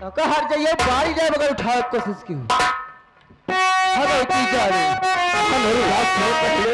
हर जाइए बारी जाए मगर उठाने की कोशिश की भगवती जा रही मेरी बात सुनो पहले।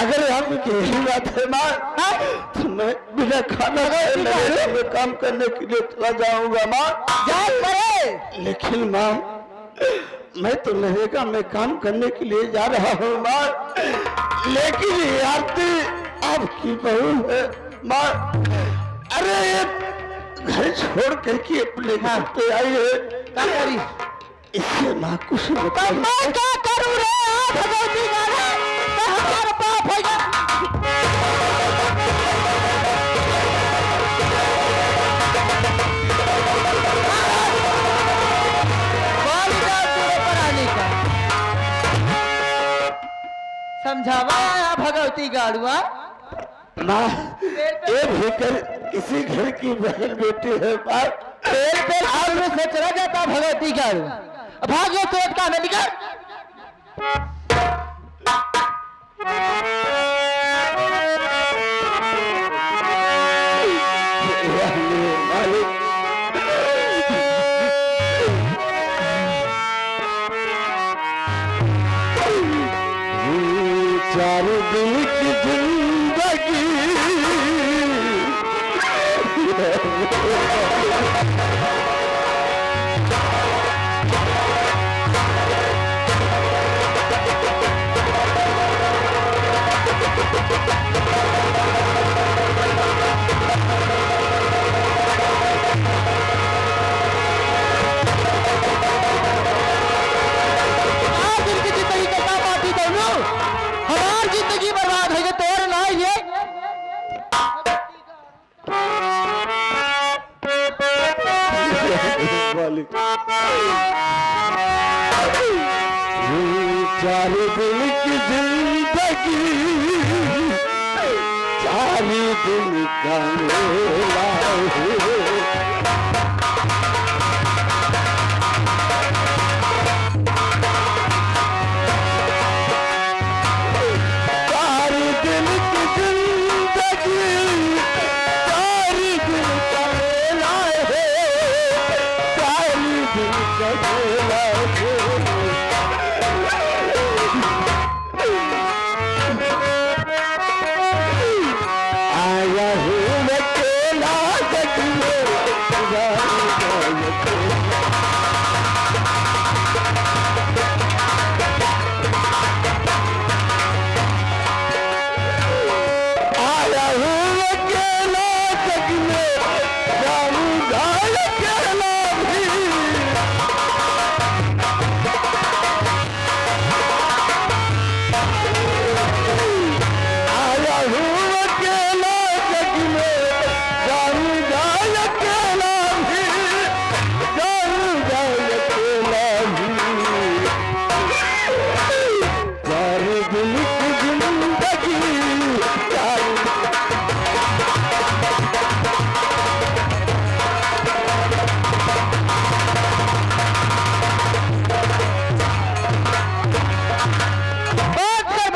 अगर आपकी यही बात है माँ तो मैं बिना खाना खाए में काम करने के लिए चला जाऊंगा माँ। लेकिन माँ मैं तो नरेगा में काम करने के लिए जा रहा हूँ माँ, लेकिन ये आरती आपकी बहू है माँ। अरे घर छोड़ करके अपने घर पे आई है, इससे माँ कुछ बता। मैं क्या करूँ रे भगवती हमारे पाप हो गया। समझावा भगवती गाड़ुआ माँ ये भीतर किसी घर की बहन बेटी है माँ। पेड़ पेड़ हाल में से चला जाता भगवती गाड़ुआ भाग्य तो का निकल। चार दिन की जिंदगी जिंदगी बर्बाद हो गई तोर ना ये चार दिन की जिंदगी 4 दिन का मेला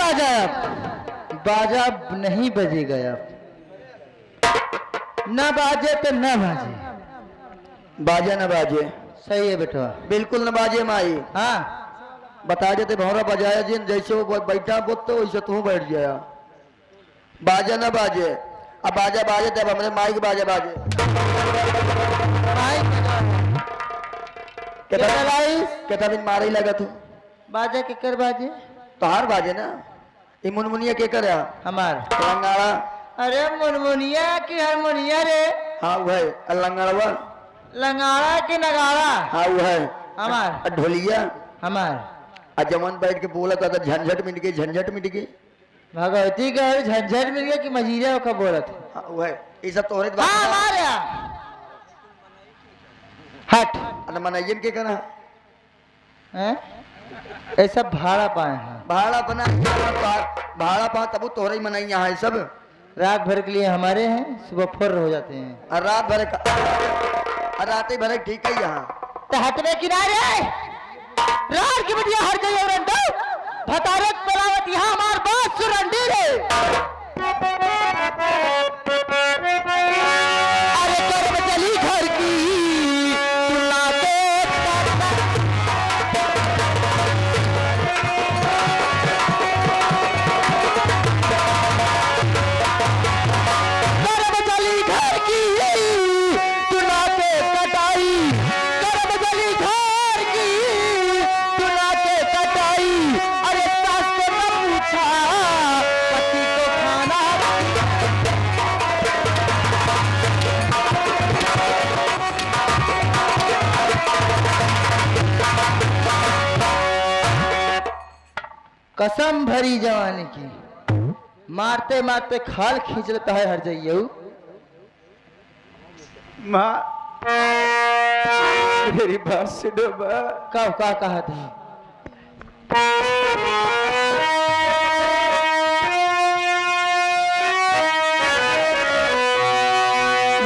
बाजा बाजा नहीं बजेगा अब, न बाजे तो न बाजे। बाजे न बाजे, सही है बेटवा। बिल्कुल न बाजे माई। हाँ बता देते भौरा बजाया जिन जैसे वो बैठा बोत तो वैसे तू बैठ जाया। बाजा न बाजे, अब बाजा बाजे तब हमारे माई के बाजा बाजे। कहता बिन मारे ही लगा तू बाजा के कर बाजे तो हार बाजे ना। ये मुनमुनिया के कर हमार लंगाड़ा। अरे मुनमुनिया की हारमोनिया रे। हाँ वो है लंगाड़ा, लंगाड़ा की नगाड़ा। हाँ वो है हमार ढोलिया। हमार जमन बैठ के बोला था झंझट मिट गई, झंझट मिट गई। भगवती का झंझट मिल गया कि मजीरा का बोला था। हाँ वो है ये सब तोहरे हट अरे मनैयन के करा ऐसा भाड़ा पाए हैं। भाड़ा बना भाड़ा पा तब तोहरे ही मनाई यहाँ है सब। रात भर के लिए हमारे हैं, सुबह फुर हो जाते हैं। और रात भर रात ही भर ठीक है यहाँ तो हट में किनारे रात की बढ़िया हर गई और भतारत पलावत यहाँ हमार बात सुरंडी रे। अरे कर्म चली घर की तुलाते कर्म चली घर की तुलाते कटाई, कर्म चली घर की तुलाते कटाई। अरे सास से न पूछा पति को खाना। कसम भरी जवानी की मारते मारते खाल खींच लेता है हर जाइए। माँ मेरी बात सुनो माँ। कब का कहा था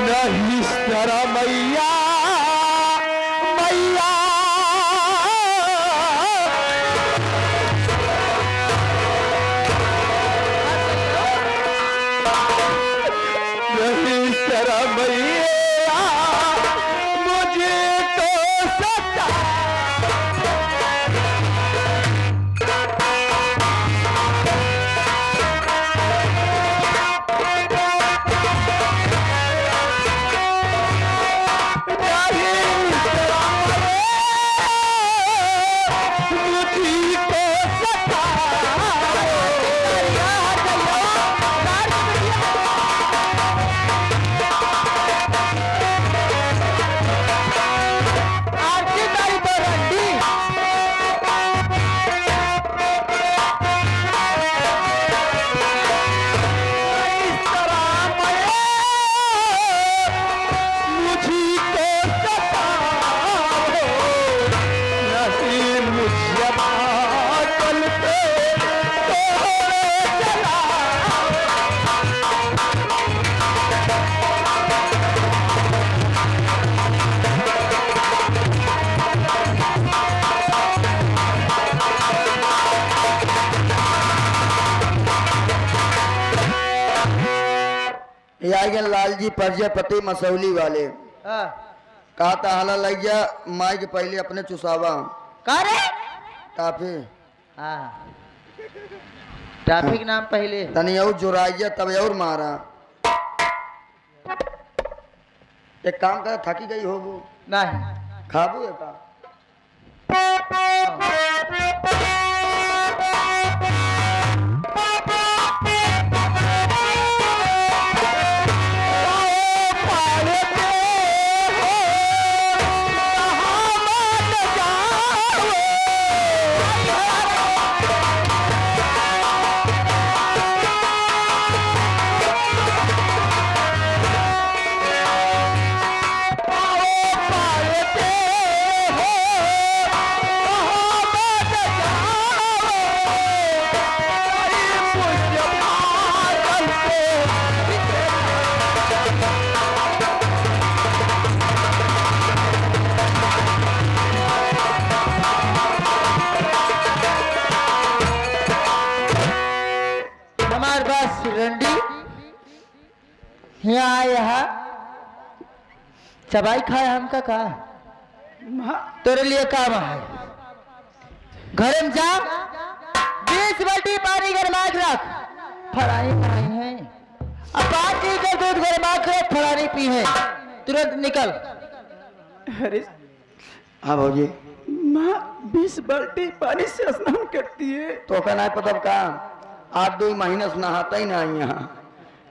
नहीं इस तरह मैया मैया नहीं इस तरह मैया मुझे तो सता। लालजी प्रजापति मसौली वाले कहा था हाला लैया माई के पहले अपने चुसावा करे टाफी ट्रैफिक नाम पहले तनी और जोराइया तब और मारा। एक काम कर थकी गई हो वो नहीं खाबू है का यहाँ यहाँ चबाई खाए हमका का माँ तेरे लिए काम है। घर में जा 20 बाल्टी पानी गरमा के रख। फड़ाई नहीं है अब 5 लीटर दूध गरमा के रख, फड़ाई पी है तुरंत निकल। अरे हाँ भाजी। माँ 20 बाल्टी पानी से स्नान करती है तो का नहीं पता का 8-2 महीने से नहाता ही नहीं यहाँ।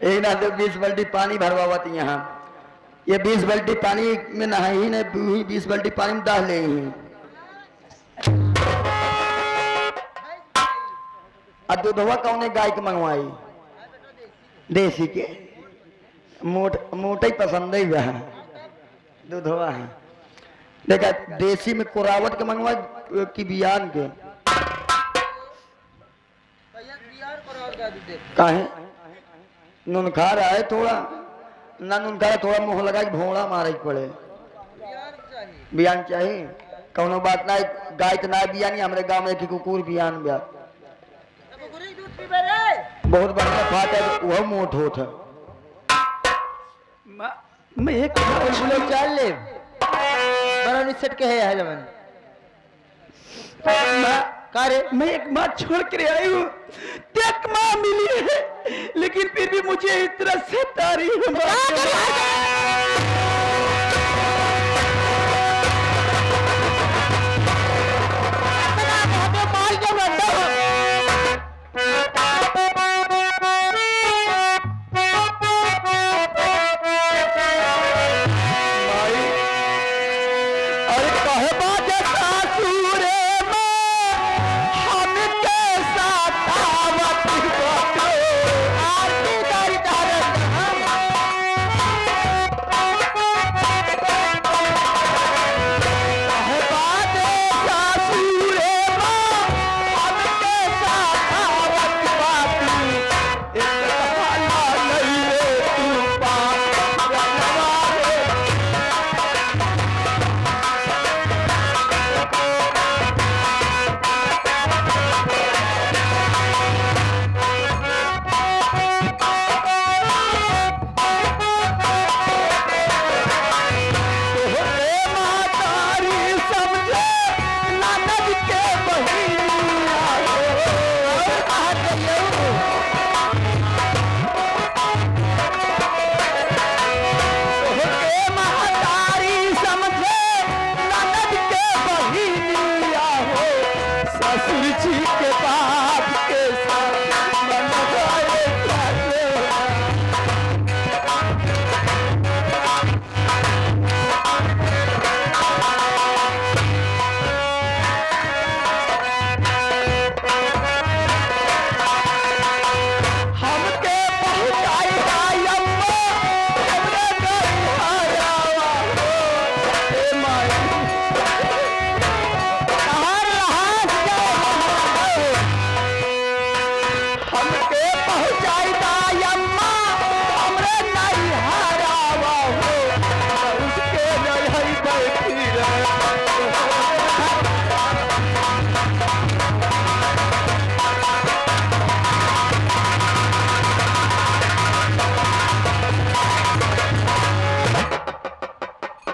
एक ना तो 20 बाल्टी पानी भरवावत यहाँ। ये 20 बाल्टी पानी में नहाई ही नहीं, 20 बाल्टी पानी में डाल ले ही। अब दूधवा कौन गाय के मंगवाई? देसी के मोटा ही पसंद ही है दूधवा है। देखा देसी में कोरावट के मंगवा कि बियान के काहे नून खा रहा है थोड़ा ना, नून खा रहा थोड़ा मुंह लगा के भोंगड़ा मारे पड़े। बियान चाहिए कौनो बात ना, गाय तो ना बियानी हमारे गांव में कि कुकुर बियान बिया बहुत बढ़िया फाट है वह मोट होत है। मैं एक चल ले बड़ा निसट के है जमन का रे। मैं एक माँ छोड़ कर आई हूँ, एक माँ मिली है लेकिन फिर भी मुझे इतना सता रही है।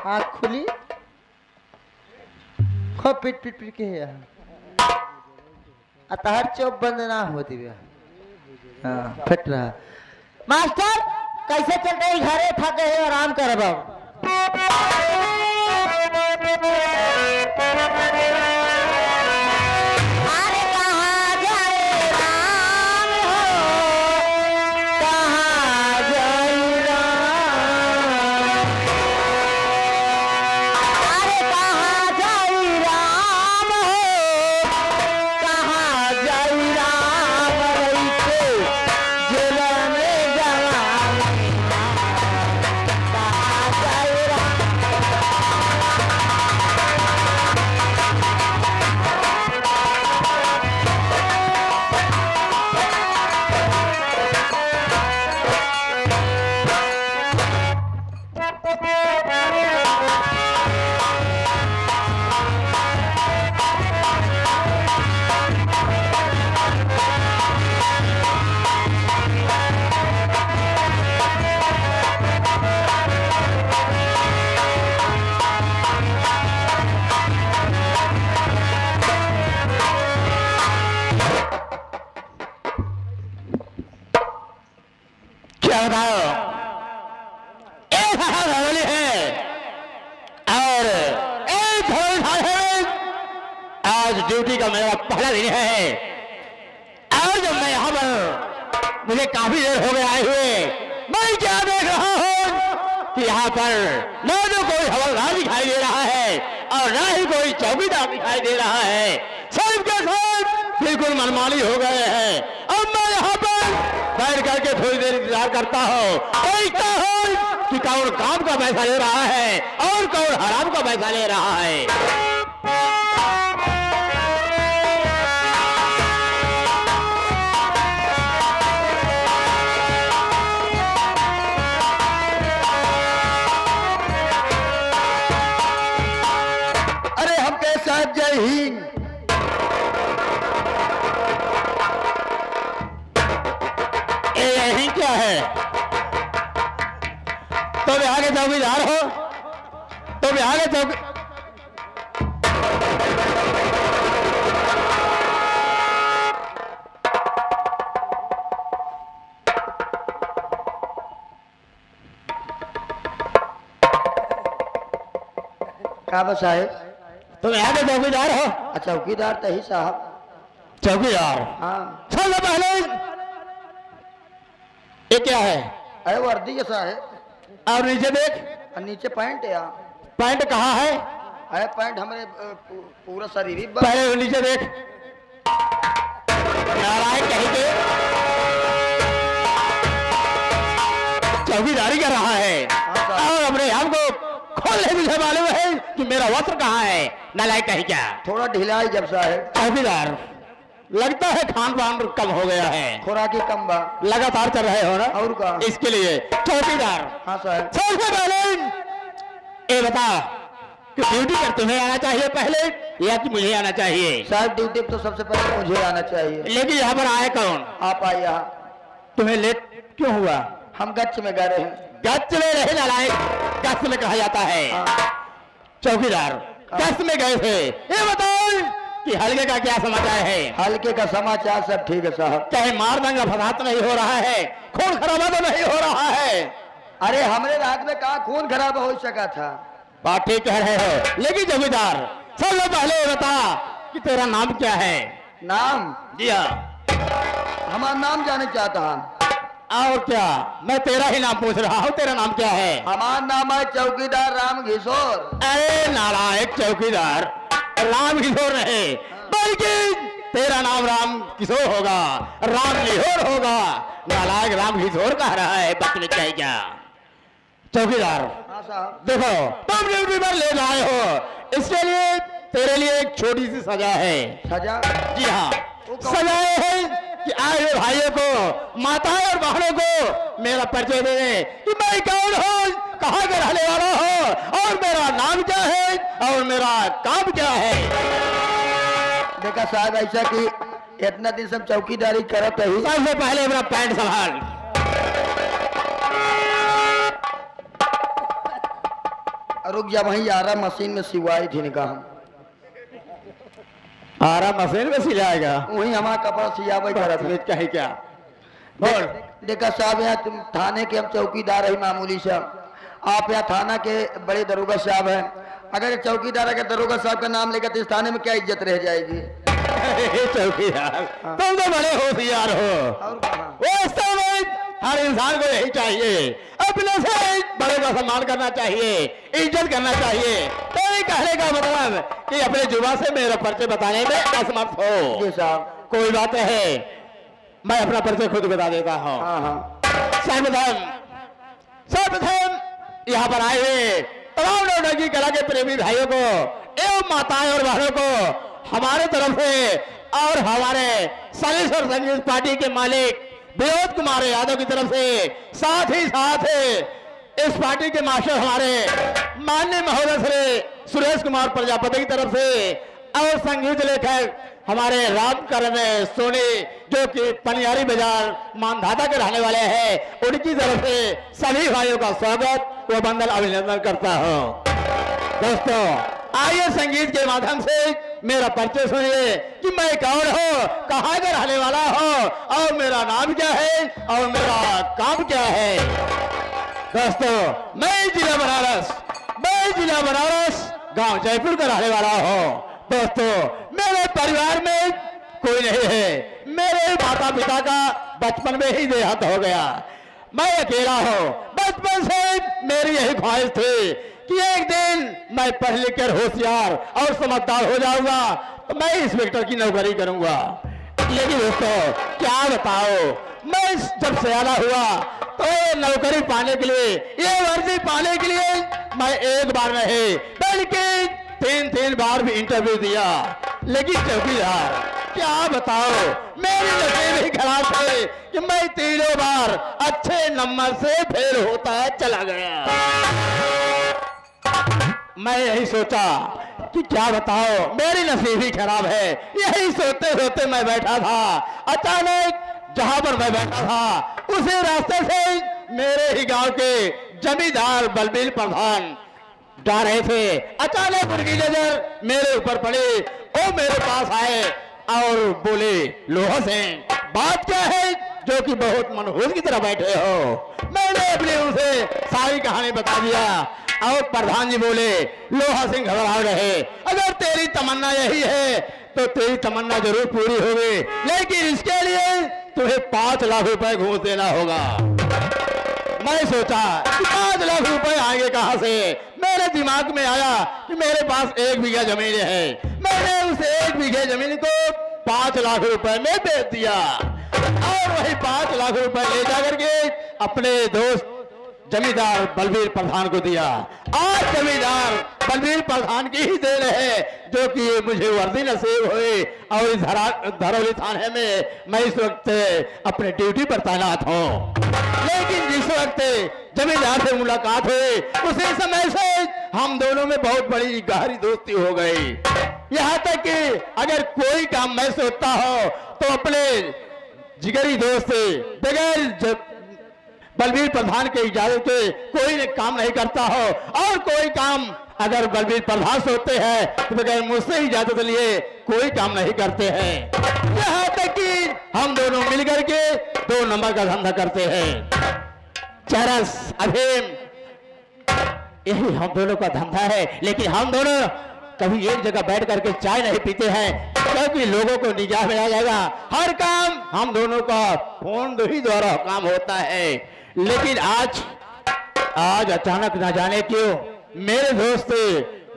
आँख खुली खूब पिट पिट पिट के है अतहर चौप बंद ना होती भी हाँ फट रहा। मास्टर कैसे चलते हैं घरे थके है आराम कर बाबू। का मेरा पहला दिन है और जब मैं यहाँ पर मुझे काफी देर हो गया आए हुए, मैं क्या देख रहा हूँ कि यहाँ पर न तो कोई हवलदार दिखाई दे रहा है और न ही कोई चौकीदार दिखाई दे रहा है। सब के सब बिल्कुल मनमानी हो गए हैं। अब मैं यहाँ पर बैठ करके थोड़ी देर इंतजार करता हूँ, देखता हूँ कि कौन काम का पैसा ले रहा है और कौन हराम का पैसा ले रहा है। साहब जय हिंद। यही क्या है? तो यहाँ के चौकीदार हो, तो यहाँ के चौकी काबा साहेब, तुम यहाँ के चौकीदार हो? अच्छा चौकीदार तो ही साहब। चौकीदार? हाँ। चलो पहले ये क्या है? अरे वर्दी जैसा है। और नीचे देख। और नीचे पैंट है। पैंट कहाँ है? अरे पैंट हमारे पूरा शरीर ही। पहले नीचे देख। नारायण कहीं के चौकीदारी कर रहा है और अपने हमको खोलने मुझे मालूम है कि मेरा वस्त्र कहाँ है। नालायक कहीं क्या? थोड़ा ढीला ही जब सा है। चौकीदार, लगता है खान पान कम हो गया है। खुराकी कम बा। लगातार चल रहे हो ना? और का इसके लिए चौकीदार। हाँ साहब। सबसे पहले ये बता कि ड्यूटी पर तुम्हें आना चाहिए पहले या कि मुझे आना चाहिए? साहब ड्यूटी तो सबसे पहले मुझे आना चाहिए। लेकिन यहाँ पर आए कौन? आप आए यहाँ। तुम्हें लेट क्यों हुआ? हम गच्छ में गए हैं। गश्त में रहे नालायक, गश्त में कहा जाता है। चौकीदार गश्त में गए थे। ये बताओ कि हल्के का क्या समाचार है? हल्के का समाचार सब ठीक है साहब। चाहे मार दंगा फसाद तो नहीं हो रहा है, खून खराबा तो नहीं हो रहा है? अरे हमारे रात में कहा खून खराब हो सका था। बात ठीक कह रहे हो, लेकिन जमींदार सबसे पहले बता कि तेरा नाम क्या है? नाम? जी हाँ। हमारा नाम जाने चाहता हूँ। और क्या? मैं तेरा ही नाम पूछ रहा हूँ, तेरा नाम क्या है? हमारा नाम है चौकीदार राम किशोर। अरे नालायक चौकीदार, राम किशोर नहीं बल्कि तेरा नाम राम किशोर होगा, राम लिहोर होगा। नालायक राम किशोर कह रहा है, बचने चाहिए क्या? चौकीदार हाँ साहब। देखो, तुम ड्यूटी पर ले आए हो, इसके लिए तेरे लिए एक छोटी सी सजा है। सजा? जी हाँ, सजा है कि आए हुए भाइयों को, माताएं और बहनों को मेरा परिचय दे दे कि मैं कौन हूँ, कहाँ के रहने वाला हूँ और मेरा नाम क्या है और मेरा काम क्या है। देखा साहब, ऐसा कि इतना दिन सब चौकीदारी करत है। सबसे पहले अपना पैंट संभाल। रुक जा, वहीं आरा मशीन में सिवाई थी निकाह। आरा मशीन में सिलाएगा? वहीं हमारा कपड़ा सियावे करत है। क्या है क्या? बोल। देखा साहब, यहाँ तुम थाने के हम चौकीदार है मामूली साहब। आप यहाँ थाना के बड़े दरोगा साहब हैं। अगर चौकीदार अगर दरोगा साहब का नाम लेकर तो इस थाने में क्या इज्जत रह जाएगी? चौकीदार तुम तो बड़े होशियार हो। और कहाँ? वास्तव में हर इंसान को यही चाहिए, अपने से बड़ों का सम्मान करना चाहिए, इज्जत करना चाहिए। तो ये कहने का मतलब कि अपने जुबान से मेरा परिचय बताने में असमर्थ हो। जी साहब। कोई बात है, मैं अपना परिचय खुद बता देता हूँ। हाँ हाँ। सर्वप्रथम यहाँ पर आए हुए तमाम नौटंकी कला के प्रेमी भाइयों को एवं माताएं और बहनों को हमारे तरफ से और हमारे सलिस और संगीत पार्टी के मालिक विनोद कुमार यादव की तरफ से, साथ ही साथ इस पार्टी के मास्टर हमारे माननीय महोदय श्री सुरेश कुमार प्रजापति की तरफ से और संगीत लेखक हमारे रामकरण सोनी जो कि पनियारी बाजार मानधाता के रहने वाले हैं, उनकी तरफ से सभी भाइयों का स्वागत व वंदन अभिनंदन करता हूँ। दोस्तों आइए संगीत के माध्यम से मेरा परिचय सुनिए कि मैं कौन हूँ, कहाँ का रहने वाला हूँ और मेरा नाम क्या है और मेरा काम क्या है। दोस्तों मैं जिला बनारस गांव जयपुर का रहने वाला हूँ। दोस्तों मेरे मेरे परिवार में कोई नहीं है। मेरे माता पिता का बचपन में ही देहांत हो गया। मैं अकेला हूँ। बचपन से मेरी यही ख्वाहिश थी कि एक दिन मैं पढ़ लिख कर होशियार और समझदार हो जाऊंगा तो मैं इंस्पेक्टर की नौकरी करूंगा। लेकिन दोस्तों क्या बताओ, मैं जब सयाना हुआ तो ये नौकरी पाने के लिए, ये वर्दी पाने के लिए मैं एक बार नहीं बल्कि तीन बार भी इंटरव्यू दिया। लेकिन चौकीदार क्या बताओ, मेरी नसीब ही खराब थे कि मैं तीनों बार अच्छे नंबर से फेल होता चला गया। मैं यही सोचा कि क्या बताओ, मेरी नसीब ही खराब है। यही सोचते सोचते मैं बैठा था। अचानक जहां पर मैं बैठा था उसी रास्ते से मेरे ही गांव के जमींदार बलबीर प्रधान जा रहे थे। अचानक उनकी नजर मेरे ऊपर पड़ी। वो मेरे पास आए और बोले, लोहा सिंह, बात क्या है जो कि बहुत मनहूस की तरह बैठे हो? मैंने अपने उनसे सारी कहानी बता दिया और प्रधान जी बोले, लोहा सिंह घबरा रहे, अगर तेरी तमन्ना यही है तो तेरी तमन्ना जरूर पूरी होगी, लेकिन इसके लिए तुम्हें 5 लाख रुपए घूस देना होगा। मैं सोचा कि 5 लाख रुपए आएंगे कहां से? मेरे दिमाग में आया कि मेरे पास 1 बीघा जमीन है। मैंने उस 1 बीघे जमीन को 5 लाख रुपए में बेच दिया और वही 5 लाख रुपए ले जाकर के अपने दोस्त जमींदार बलबीर प्रधान को दिया। आज जमींदार बलबीर प्रधान की ही देन है जो कि मुझे वर्दी नसीब हुई और इस धरौली थाने में मैं इस वक्त अपने ड्यूटी पर तैनात हूँ। लेकिन जिस वक्त जमींदार से मुलाकात हुई उसी समय से हम दोनों में बहुत बड़ी गहरी दोस्ती हो गई। यहाँ तक कि अगर कोई काम मैं सोचता हो तो अपने जिगरी दोस्त से बगैर बलबीर प्रधान के इजाजत के कोई काम नहीं करता हो, और कोई काम अगर बलबीर प्रधान सोचते हैं तो बगैर मुझसे इजाजत लिए कोई काम नहीं करते हैं। यहाँ तक कि हम दोनों मिलकर के 2 नंबर का धंधा करते हैं, चरस अफीम, यही हम दोनों का धंधा है। लेकिन हम दोनों कभी एक जगह बैठ करके चाय नहीं पीते हैं क्योंकि लोगों को निगाह में आ जाएगा। हर काम हम दोनों का फोन ही द्वारा काम होता है। लेकिन आज अचानक ना जाने क्यों मेरे दोस्त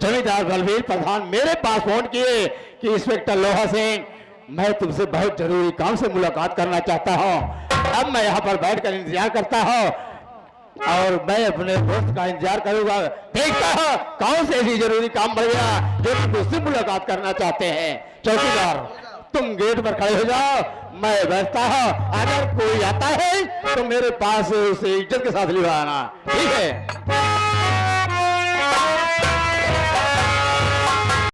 जमींदार बलबीर प्रधान मेरे पास फोन किए कि इंस्पेक्टर लोहा सिंह, मैं तुमसे बहुत जरूरी काम से मुलाकात करना चाहता हूं। अब मैं यहाँ पर बैठकर इंतजार करता हूं और मैं अपने दोस्त का इंतजार करूंगा। देखता हूं कौन से ऐसी जरूरी काम बढ़ गया जो कि मुझसे मुलाकात करना चाहते हैं। चौकीदार तुम गेट पर खड़े हो जाओ, मैं बैठता हूं। अगर कोई आता है तो मेरे पास उसे इज्जत के साथ लिवाना, ठीक है?